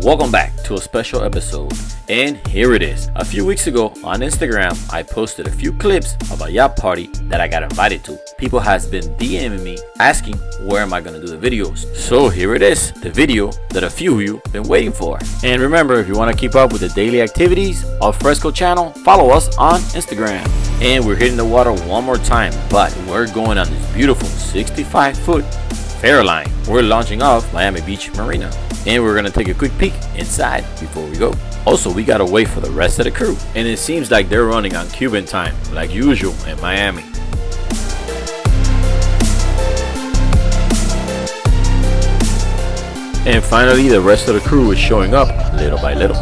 Welcome back to a special episode, and here it is. A few weeks ago on Instagram, I posted a few clips of a yacht party that I got invited to. People has been DMing me asking where am I gonna do the videos. So here it is, the video that a few of you been waiting for. And remember, if you want to keep up with the daily activities of Fresco Channel, follow us on Instagram. And we're hitting the water one more time, but we're going on this beautiful 65-foot Fairline. We're launching off Miami Beach Marina, and we're gonna take a quick peek inside before we go. Also, we gotta wait for the rest of the crew, and it seems like they're running on Cuban time like usual in Miami. And finally, the rest of the crew is showing up little by little.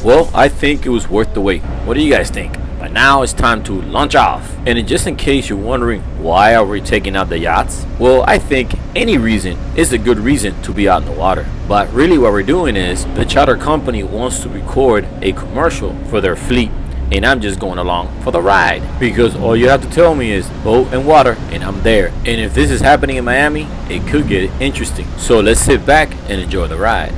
Well, I think it was worth the wait. What do you guys think? But now it's time to launch off. And just in case you're wondering why are we taking out the yachts? Well, I think any reason is a good reason to be out in the water. But really what we're doing is the charter company wants to record a commercial for their fleet, and I'm just going along for the ride. Because all you have to tell me is boat and water, and I'm there. And if this is happening in Miami, it could get interesting. So let's sit back and enjoy the ride.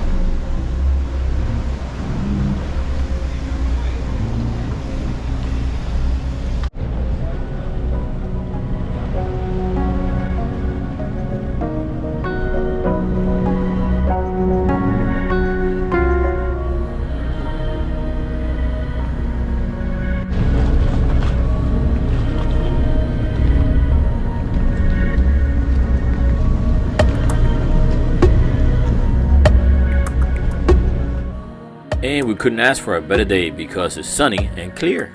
And we couldn't ask for a better day because it's sunny and clear.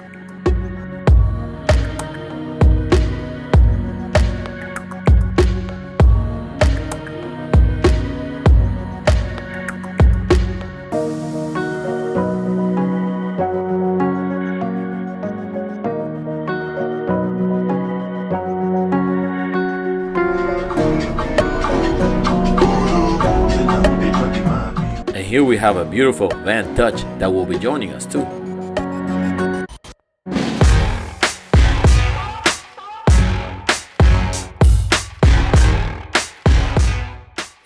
Here we have a beautiful Van Dutch that will be joining us too.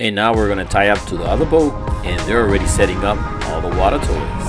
And now we're gonna tie up to the other boat, and they're already setting up all the water toys.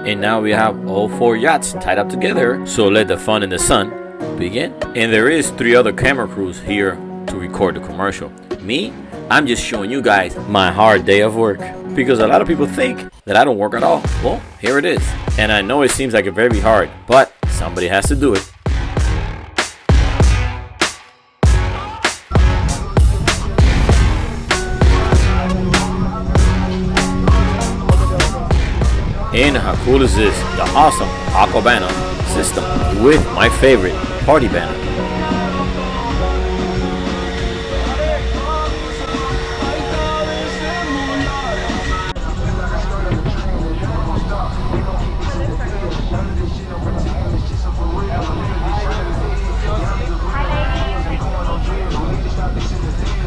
And now we have all 4 yachts tied up together, so let the fun in the sun begin. And there is 3 other camera crews here to record the commercial. Me, I'm just showing you guys my hard day of work, because a lot of people think that I don't work at all. Well, here it is. And I know it seems like it's very hard, but somebody has to do it. And how cool is this? The awesome Aquabana system with my favorite party banner.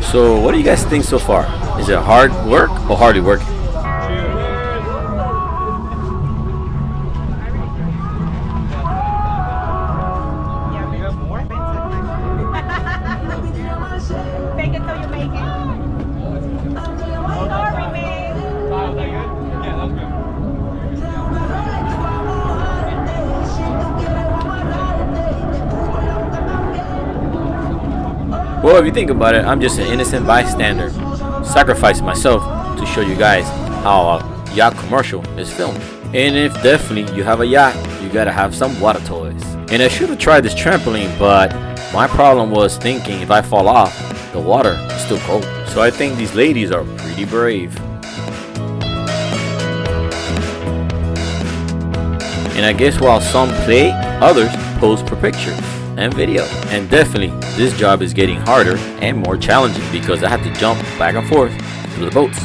So what do you guys think so far? Is it hard work or hardly working? Well, if you think about it, I'm just an innocent bystander, sacrificing myself to show you guys how a yacht commercial is filmed. And if definitely you have a yacht, you gotta have some water toys. And I should have tried this trampoline, but my problem was thinking if I fall off, the water is still cold. So I think these ladies are pretty brave. And I guess while some play, others pose for pictures and video. And definitely this job is getting harder and more challenging because I have to jump back and forth through the boats.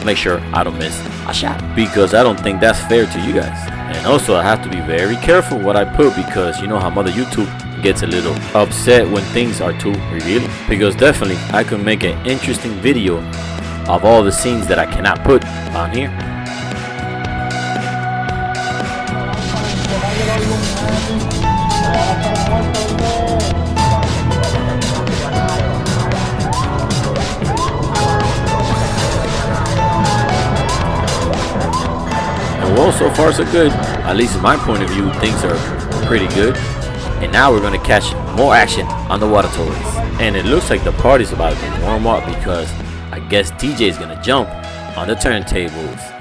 Make sure I don't miss a shot, because I don't think that's fair to you guys. And also I have to be very careful what I put, because you know how Mother YouTube gets a little upset when things are too revealing. Because definitely I could make an interesting video of all the scenes that I cannot put on here. Well, so far so good. At least in my point of view, things are pretty good. And now we're going to catch more action on the water toys. And it looks like the party's about to warm up, because I guess DJ is going to jump on the turntables.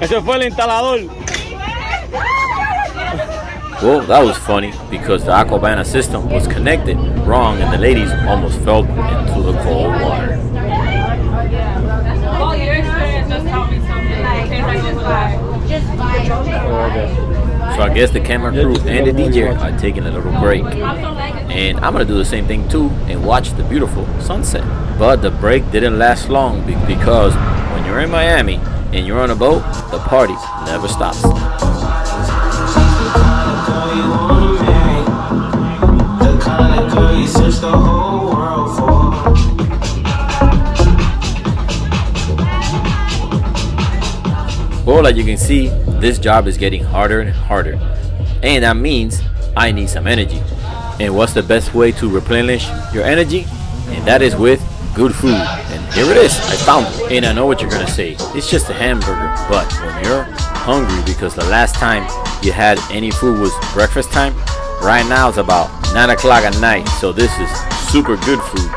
Ese fue el instalador. Well, that was funny because the Aquabana system was connected wrong and the ladies almost fell into the cold water. All your experience just taught me something. So I guess the camera crew and the DJ are taking a little break. And I'm gonna do the same thing too and watch the beautiful sunset. But the break didn't last long because when you're in Miami and you're on a boat, the party never stops. Well, like you can see, this job is getting harder and harder. And that means I need some energy. And what's the best way to replenish your energy? And that is with good food. And here it is, I found it. And I know what you're gonna say, it's just a hamburger. But when you're hungry because the last time you had any food was breakfast time, right now it's about 9 o'clock at night. So this is super good food.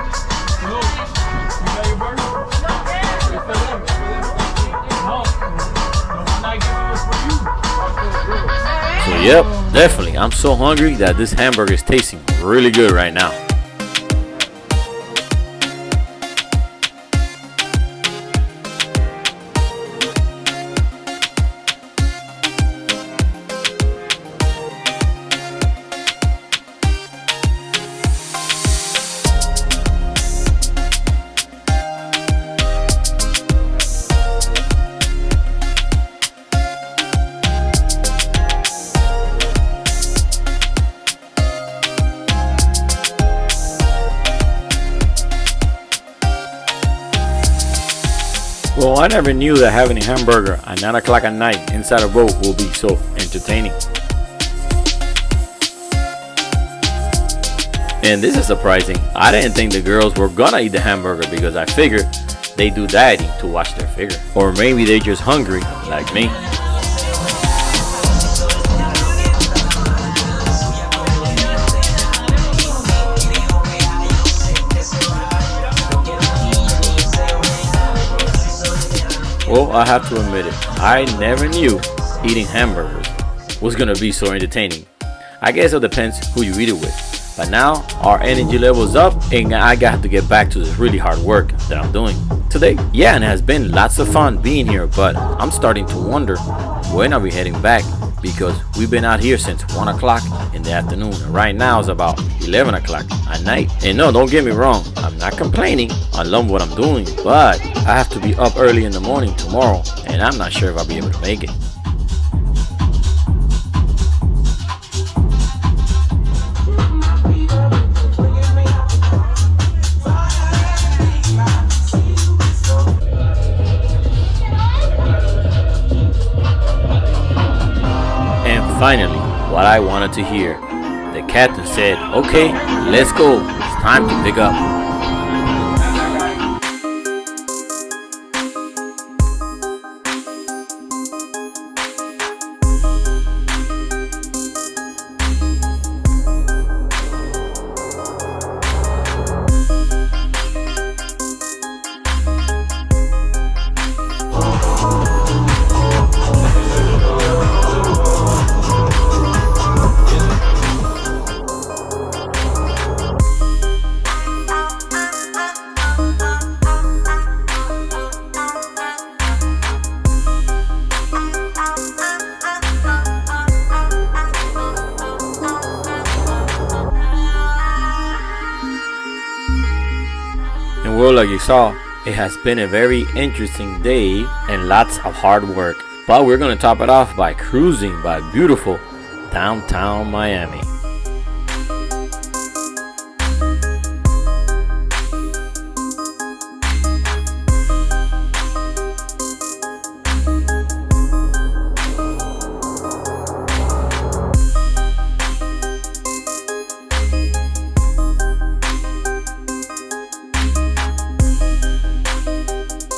So yep, definitely, I'm so hungry that this hamburger is tasting really good right now. Well, I never knew that having a hamburger at 9 o'clock at night inside a boat will be so entertaining. And this is surprising. I didn't think the girls were gonna eat the hamburger because I figured they do dieting to watch their figure. Or maybe they're just hungry like me. Well, I have to admit it, I never knew eating hamburgers was gonna be so entertaining. I guess it depends who you eat it with. But now our energy level's up and I got to get back to this really hard work that I'm doing today. Yeah, and it has been lots of fun being here, but I'm starting to wonder when are we heading back, because we've been out here since 1 o'clock in the afternoon and right now it's about 11 o'clock at night. And no, don't get me wrong, I'm not complaining, I love what I'm doing, but I have to be up early in the morning tomorrow and I'm not sure if I'll be able to make it. finally, what I wanted to hear. The captain said, "Okay, let's go. It's time to pick up." And well, like you saw, it has been a very interesting day and lots of hard work. But we're gonna top it off by cruising by beautiful downtown Miami.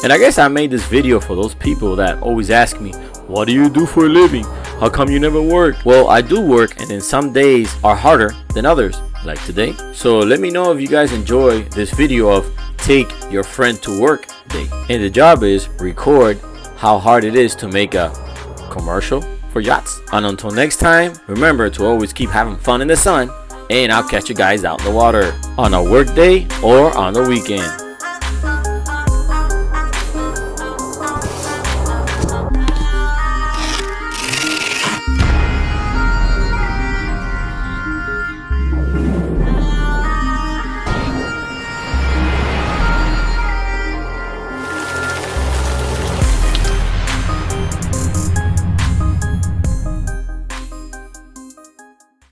And I guess I made this video for those people that always ask me, what do you do for a living? How come you never work? Well, I do work, and then some days are harder than others, like today. So let me know if you guys enjoy this video of take your friend to work day. And the job is record how hard it is to make a commercial for yachts. And until next time, remember to always keep having fun in the sun, and I'll catch you guys out in the water on a work day or on the weekend.